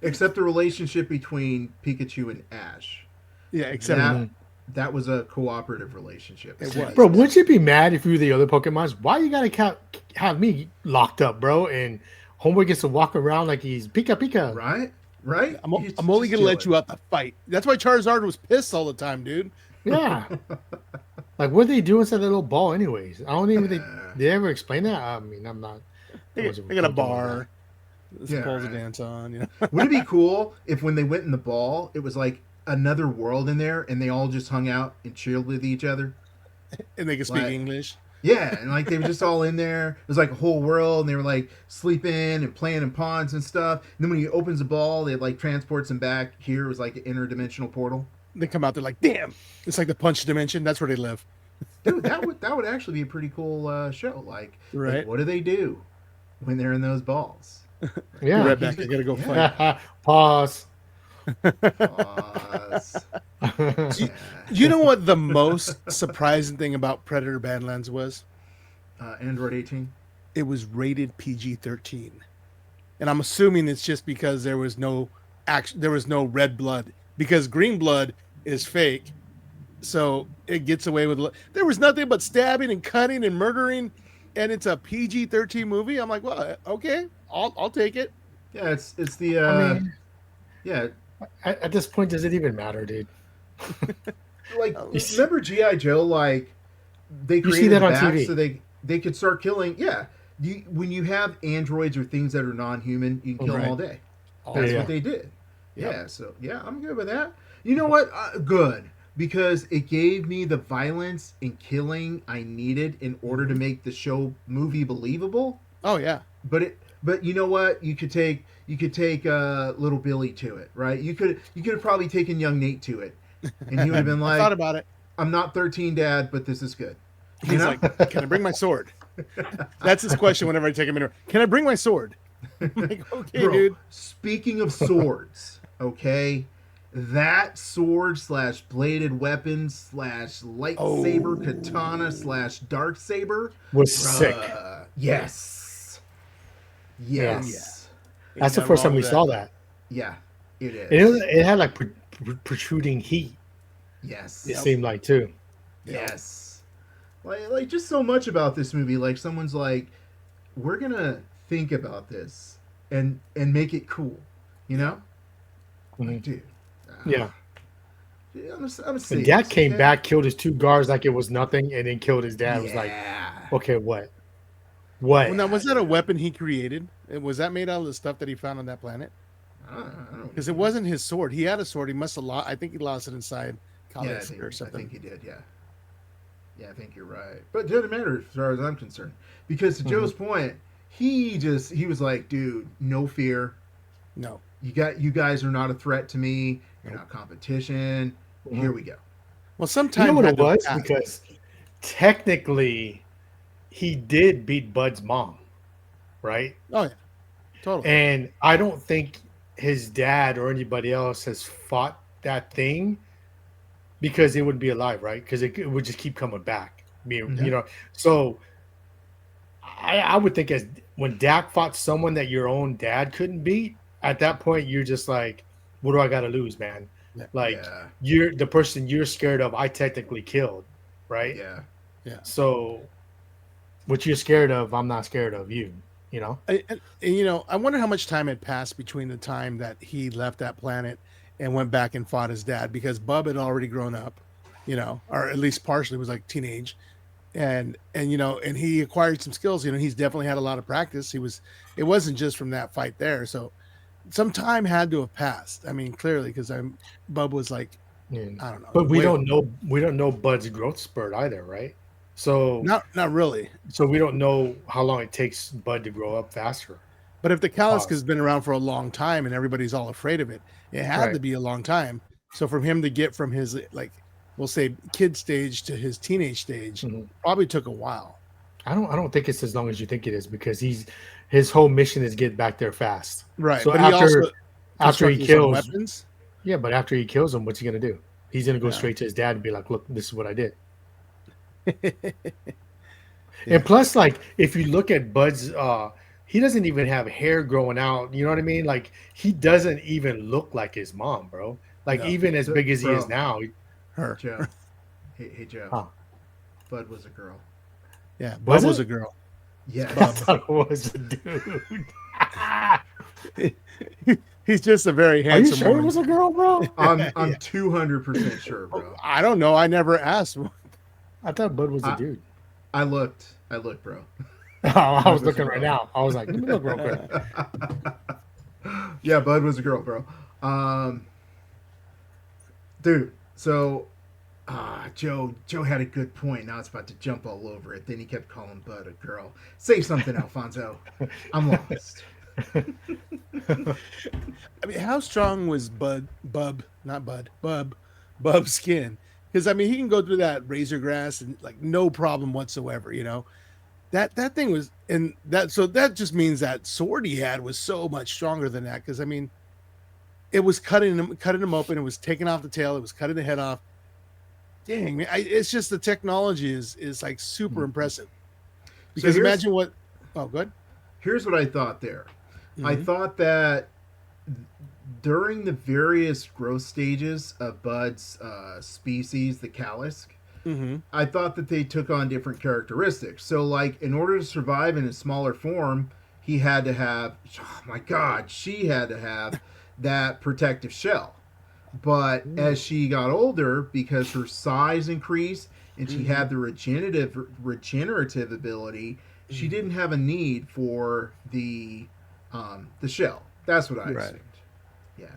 Except the relationship between Pikachu and Ash. Yeah, except That was a cooperative relationship. It was. Bro, wouldn't you be mad if you were the other Pokemons? Why you gotta have me locked up, bro? And Homeboy gets to walk around like he's Pika Pika. Right? Right? I'm only gonna let you out the fight. That's why Charizard was pissed all the time, dude. Yeah. Like, what are they doing inside that little ball, anyways? I don't even think they ever explain that. I mean, I'm not. They got a bar. There's Yeah, poles right. to dance on. You know? Would it be cool if when they went in the ball, it was like another world in there and they all just hung out and chilled with each other? And they can speak Like- English. Yeah, and like they were just all in there. It was like a whole world, and they were like sleeping and playing in ponds and stuff. And then when he opens the ball, it like transports him back. Here it was like an interdimensional portal. They come out there like, damn, it's like the punch dimension. That's where they live. Dude, that would actually be a pretty cool show. Like, Right. what do they do when they're in those balls? Be Yeah. right back. I gotta go Yeah. fight. Pause. Pause. Yeah. You know what the most surprising thing about Predator Badlands was? Android 18. It was rated PG-13, and I'm assuming it's just because there was no red blood, because green blood is fake, so it gets away with. There was nothing but stabbing and cutting and murdering, and it's a PG-13 movie. I'm like, well, okay, I'll take it. Yeah, it's the I mean, yeah, at this point, does it even matter, dude? like You remember GI Joe? Like they You see created that on back TV. so they could start killing. Yeah, when you have androids or things that are non-human, you can kill them all day. That's Yeah. what they did. Yep. Yeah, so yeah, I'm good with that. You know what? Good, because it gave me the violence and killing I needed in order to make the movie believable. Oh yeah, But you know what? You could take little Billy to it, right? You could have probably taken young Nate to it, and he would have been I thought like, about it. "I'm not 13, Dad, but this is good." You He's know? like, can I bring my sword? That's his question whenever I take him in. Can I bring my sword? I'm like, okay, Bro, dude. speaking of swords, okay, that sword / bladed weapon / lightsaber katana / dark saber Was sick. Yes. Yes. That's the first time we saw that. Yeah, it is. It had like protruding heat. Yes. It seemed like too. Yes. Like just so much about this movie. Like someone's like, we're gonna think about this and make it cool. You know? Like, dude. Yeah. I'm And serious, Dad came okay? back, killed his two guards like it was nothing, and then killed his dad. It was like, Yeah. okay, what? What? Well, now, was that a weapon he created? Was that made out of the stuff that he found on that planet? I don't Because it wasn't his sword. He had a sword. He must have lost. I think he lost it inside Yeah, college or I something. think he did. Yeah. Yeah, I think you're right. But it doesn't matter as far as I'm concerned, because to Joe's point, he was like, dude, no fear. No. You guys are not a threat to me. You're not competition. Here we go. Well, You sometimes know what it was? Because technically, he did beat Bud's mom, right? Oh yeah, totally. And I don't think his dad or anybody else has fought that thing because it wouldn't be alive, right? Because it would just keep coming back. You know, so I would think as when Dak fought someone that your own dad couldn't beat, at that point you're just like, what do I got to lose, man? Like Yeah. you're the person you're scared of. I technically killed, right? Yeah. So what you're scared of, I'm not scared of you. You know? And, you know, I wonder how much time had passed between the time that he left that planet and went back and fought his dad, because Bub had already grown up, you know, or at least partially was like teenage. And you know, and he acquired some skills. You know, he's definitely had a lot of practice. It wasn't just from that fight there. So some time had to have passed. I mean, clearly, because Bub was like I don't know. But we Way don't over. know. We don't know Bud's growth spurt either, right? So Not really. so we don't know how long it takes Bud to grow up faster. But if the Kalisk has Pause. been around for a long time and everybody's all afraid of it, it had Right. to be a long time. So from him to get from his, like, we'll say kid stage to his teenage stage Mhm. probably took a while. I don't think it's as long as you think it is, because his whole mission is get back there fast. Right. So But he also after he constructed some kills, weapons. yeah, but after he kills him, what's he gonna do? He's gonna go Yeah. straight to his dad and be like, "Look, this is what I did." Yeah. And plus, like, if you look at Bud's, he doesn't even have hair growing out. You know what I mean? Like, he doesn't even look like his mom, bro. Like, No. even as So, big as he is bro. now. Her. Joe. Hey, Joe. Huh. Bud was a girl. Yeah. Was Bub was it? a girl. Yes. I thought it was a dude. He's just a very Are you handsome sure it one. was a girl, bro? I'm Yeah. 200% sure, bro. I don't know. I never asked. I thought Bud was a dude. I looked, bro. I was was a looking right girl. now. I was like, let me look real quick. Yeah, Bud was a girl, bro. Dude, so Joe had a good point. Now it's about to jump all over it. Then he kept calling Bud a girl. Say something, Alfonso. I'm lost. I mean, how strong was Bub's skin? Because I mean, he can go through that razor grass and like no problem whatsoever. You know, that thing was, and that so that just means that sword he had was so much stronger than that. Because I mean, it was cutting him open. It was taking off the tail. It was cutting the head off. Dang, man, it's just the technology is like super impressive. Because here's- imagine what. Oh, good. Here's what I thought there. I Mhm. thought that during the various growth stages of Bud's species, the Kalisk, Mhm. I thought that they took on different characteristics. So, like, in order to survive in a smaller form, he had to have, oh my God, she had to have that protective shell. But as she got older, because her size increased and she had the regenerative ability, she didn't have a need for the shell. That's what I Right. assumed. Yeah,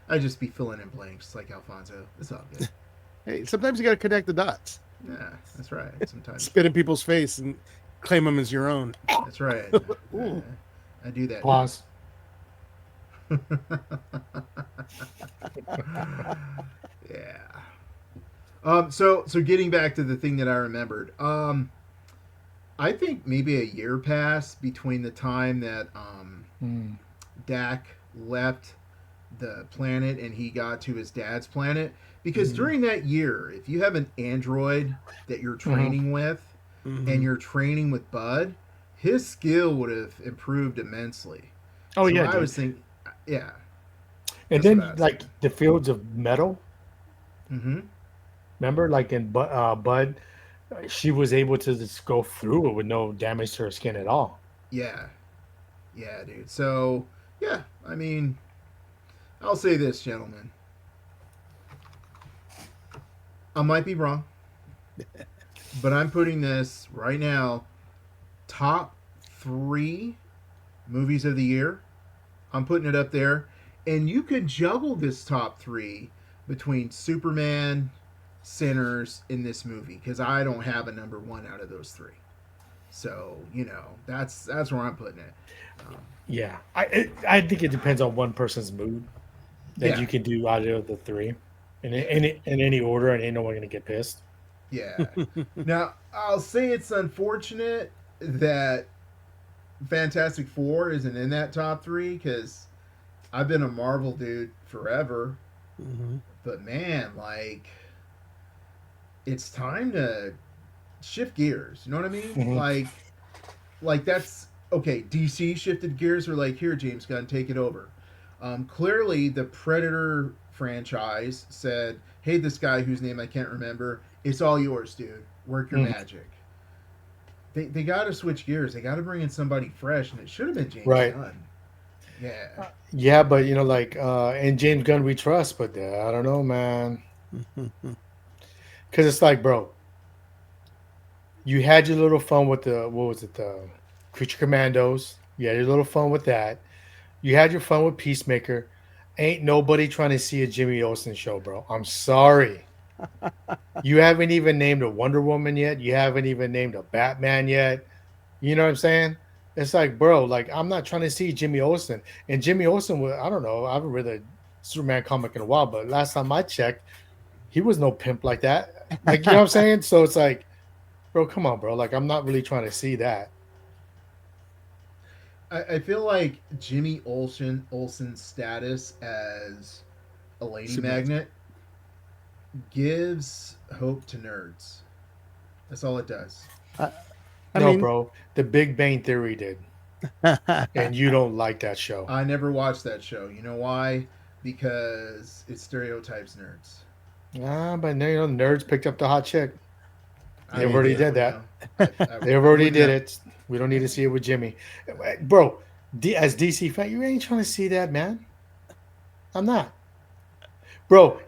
I just be filling in blanks like Alfonso. It's all good. Hey, sometimes you got to connect the dots. Yeah, that's right. Sometimes Spit in people's face and claim them as your own. that's right. I do that. Pause. Yeah. So getting back to the thing that I remembered. I think maybe a year passed between the time that Dak left the planet and he got to his dad's planet. Because during that year, if you have an android that you're training with and you're training with Bud, his skill would have improved immensely. Oh, So yeah. I dude. was thinking, yeah. And that's then, what I was like, the fields of metal, Mm-hmm. remember? Like in Bud, she was able to just go through it with no damage to her skin at all. Yeah. Yeah, dude. So, yeah, I mean, I'll say this, gentlemen. I might be wrong, but I'm putting this right now top 3 movies of the year. I'm putting it up there. And you could juggle this top 3 between Superman, Sinners, in this movie because I don't have a number 1 out of those 3. So, you know, that's where I'm putting it. Yeah. I think it depends on one person's mood that Yeah. you can do out of the 3 in any order, and ain't no one going to get pissed. Yeah. Now, I'll say it's unfortunate that Fantastic Four isn't in that top 3 because I've been a Marvel dude forever. But man, like, it's time to shift gears. You know what I mean? Mhm. Like that's okay. DC shifted gears. We're like, here, James Gunn, take it over. Clearly, the Predator franchise said, "Hey, this guy whose name I can't remember, it's all yours, dude. Work your magic." They got to switch gears. They got to bring in somebody fresh, and it should have been James Right. Gunn. Yeah. Yeah, but, you know, like, and James Gunn we trust, but I don't know, man. Because it's like, bro, you had your little fun with the Creature Commandos. You had your little fun with that. You had your fun with Peacemaker. Ain't nobody trying to see a Jimmy Olsen show, bro. I'm sorry. You haven't even named a Wonder Woman yet. You haven't even named a Batman yet. You know what I'm saying? It's like, bro, like I'm not trying to see Jimmy Olsen. And Jimmy Olsen was, I don't know, I haven't read a Superman comic in a while, but last time I checked, he was no pimp like that. Like, you know what I'm saying? So it's like, bro, come on, bro. Like, I'm not really trying to see that. I feel like Jimmy Olsen's status as a lady Superman. magnet gives hope to nerds. That's all it does. I No, mean, bro. The Big Bang Theory did. And you don't like that show. I never watched that show. You know why? Because it stereotypes nerds. But now, you know, nerds picked up the hot chick. I They've mean, already yeah, did that. you know, They've already wouldn't did have- it. We don't need to see it with Jimmy. Bro, as DC fan, you ain't trying to see that, man. I'm not. Bro,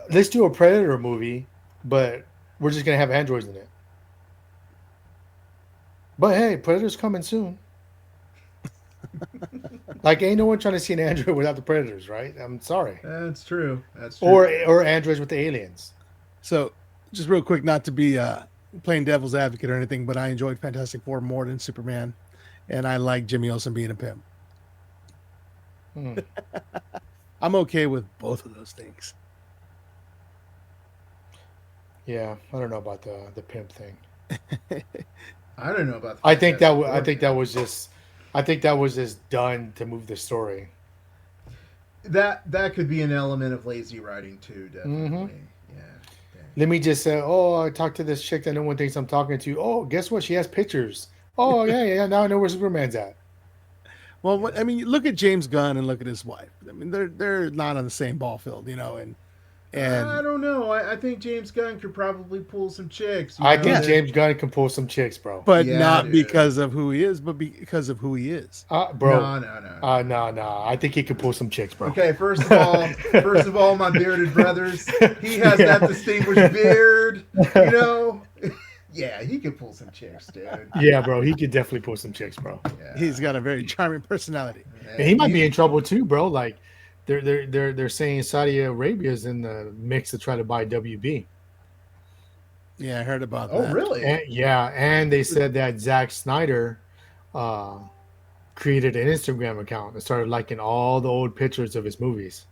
let's do a Predator movie, but we're just going to have androids in it. But hey, Predator's coming soon. Like, ain't no one trying to see an android without the Predators, right? I'm sorry. That's true. That's true. Or androids with the aliens. so just real quick, not to be playing devil's advocate or anything, but I enjoyed Fantastic Four more than Superman, and I like Jimmy Olsen being a pimp. Hmm. I'm okay with both of those things. Yeah, I don't know about the pimp thing. I don't know about. The I think Fantastic I Four think thing. that was just I think that was just done to move the story. that could be an element of lazy writing too. Definitely. Mm-hmm. Yeah. Let me just say, oh, I talked to this chick that no one thinks I'm talking to. Oh, guess what? She has pictures. Oh, yeah. Now I know where Superman's at. Well, what, I mean, look at James Gunn and look at his wife. I mean, they're not on the same ball field, you know, and I don't know. I think James Gunn could probably pull some chicks. you I know, think that- James Gunn can pull some chicks, bro. but Yeah, not dude. because of who he is, but because of who he is. Bro. No. No. I think he can pull some chicks, bro. Okay, first of all, my bearded brothers, he has Yeah. that distinguished beard. You know, yeah, he could pull some chicks, dude. Yeah, bro. He could definitely pull some chicks, bro. Yeah. He's got a very charming personality. Yeah, And he might be in trouble too, bro. Like they're saying Saudi Arabia is in the mix to try to buy WB. Yeah, I heard about Oh, that. really? And they said that Zack Snyder created an Instagram account and started liking all the old pictures of his movies.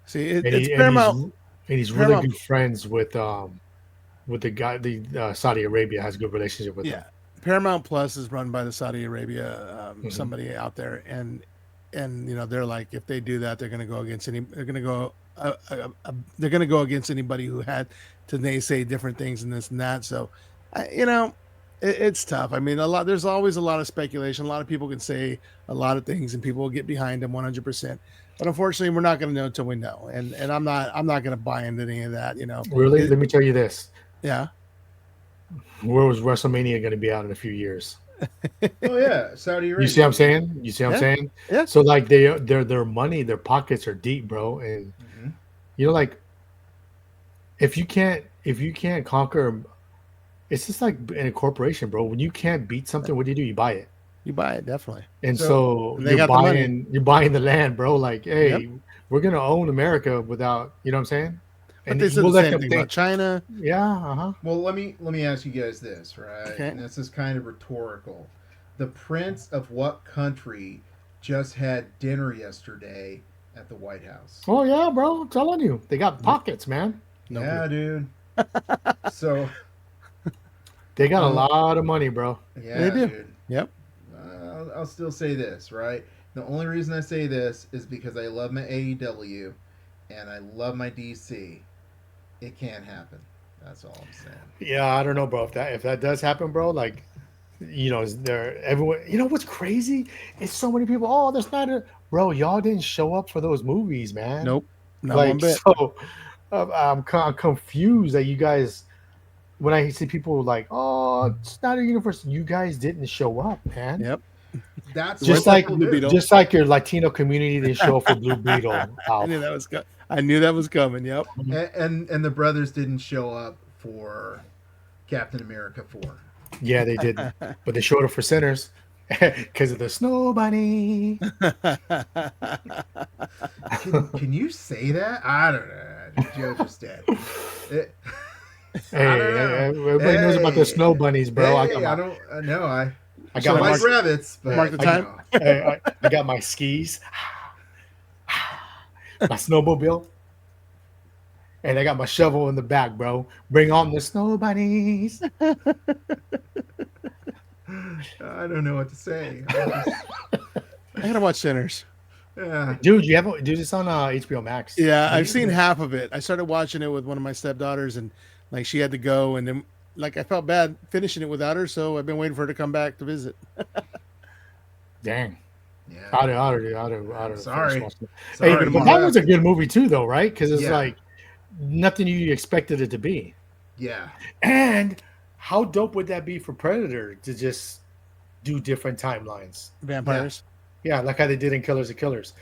See, And, it's he, Paramount. and he's really Paramount- good friends with the guy. The Saudi Arabia has a good relationship with Yeah, him. Paramount Plus is run by the Saudi Arabia Mhm. somebody out there, and you know they're like if they do that, they're going to go against they're going to go against anybody who had to naysay different things and this and that. So, you know, it's tough. I mean, there's always a lot of speculation. A lot of people can say a lot of things, and people will get behind them 100%. But unfortunately, we're not going to know until we know. And I'm not going to buy into any of that. You know, Really, let me tell you this: yeah. where was WrestleMania going to be out in a few years? Oh yeah, Saudi Arabia. You see what I'm saying? You see what I'm Yeah. saying? Yeah. So like their money, their pockets are deep, bro. And Mhm. you know, like if you can't conquer, it's just like in a corporation, bro. When you can't beat something, what do? You buy it. You buy it definitely. And So- so And they you're got the money. buying the land, bro. Like, hey, Yep. we're gonna own America without, you know what I'm saying? But they said we'll the let same them thing think- about China. Yeah, uh-huh. Well, let me ask you guys this, right? Okay. And this is kind of rhetorical. The prince of what country just had dinner yesterday at the White House? Oh yeah, bro. I'm telling you, they got pockets, man. No yeah, dude. So They got a Um, lot of money, bro. yeah, They do. dude. Yep. I'll still say this, right? The only reason I say this is because I love my AEW and I love my DC. It can't happen. That's all I'm saying. Yeah, I don't know, bro. If that does happen, bro, like, you know, everyone. You know what's crazy? It's so many people. Oh, there's not a bro. Y'all didn't show up for those movies, man. Nope. Not one Like, bit. so I'm confused that you guys. When I see people like, oh, it's not a universe. You guys didn't show up, man. Yep. That's Just what like people do. Beetle. just like your Latino community didn't show up for Blue Beetle. I knew that was I knew that was coming. Yep. And the brothers didn't show up for Captain America 4. Yeah, they didn't, but they showed up for Sinners. Because of the snow bunny. Can you say that? I don't know. Joe just did. It- Hey, I don't know. everybody knows about the snow bunnies, bro. Hey, I don't know. I So got my like rabbits, but mark the you time? know. I got my skis, my snowmobile, and I got my shovel in the back, bro. Bring on the snow bunnies. I don't know what to say. I gotta watch Sinners. Yeah. Dude, dude, it's on HBO Max. Yeah, I've Me seen either. half of it. I started watching it with one of my stepdaughters, and like she had to go, and then like I felt bad finishing it without her, so I've been waiting for her to come back to visit. Dang. Yeah. I'd Sorry. Hey, Sorry. but that was a good movie too, though, right? Because it's Yeah. like nothing you expected it to be. Yeah. And how dope would that be for Predator to just do different timelines? Vampires. Yeah, like how they did in Killers of Killers.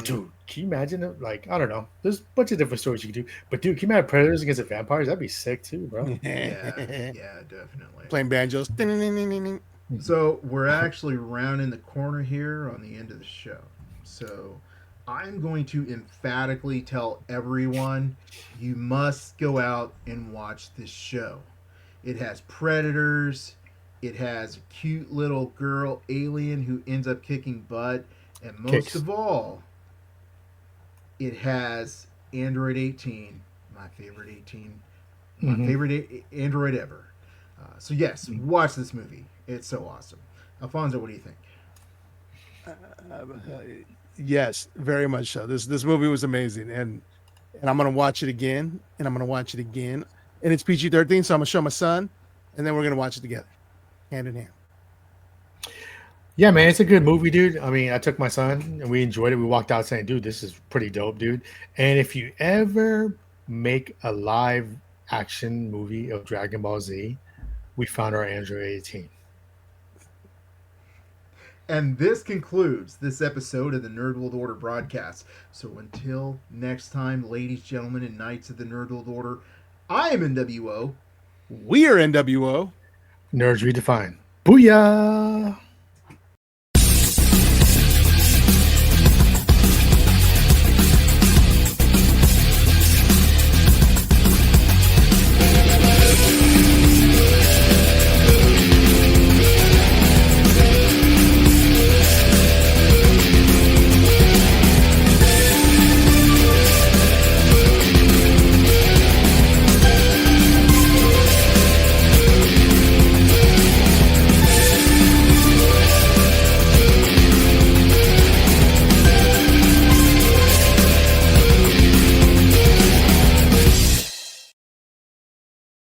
Dude, can you imagine it? Like, I don't know. There's a bunch of different stories you could do. But dude, can you imagine Predators against the vampires? That'd be sick too, bro. Yeah. Yeah, definitely. Playing banjos. Ding-ding-ding-ding-ding. So we're actually rounding the corner here on the end of the show. So I'm going to emphatically tell everyone you must go out and watch this show. It has predators. It has a cute little girl alien who ends up kicking butt. And most Kicks. of all, it has Android 18, my favorite 18, my Mhm. favorite Android ever. So yes, watch this movie. It's so awesome. Alfonso, what do you think? Yes, very much so. This movie was amazing, and I'm gonna watch it again, and I'm gonna watch it again, and it's PG-13, so I'm gonna show my son, and then we're gonna watch it together, hand in hand. Yeah, man, it's a good movie, dude. I mean, I took my son and we enjoyed it. We walked out saying, dude, this is pretty dope, dude. And if you ever make a live action movie of Dragon Ball Z, we found our Android 18. And this concludes this episode of the Nerd World Order broadcast. So until next time, ladies, gentlemen, and knights of the Nerd World Order, I am NWO. We are NWO. Nerds Redefined. Booyah!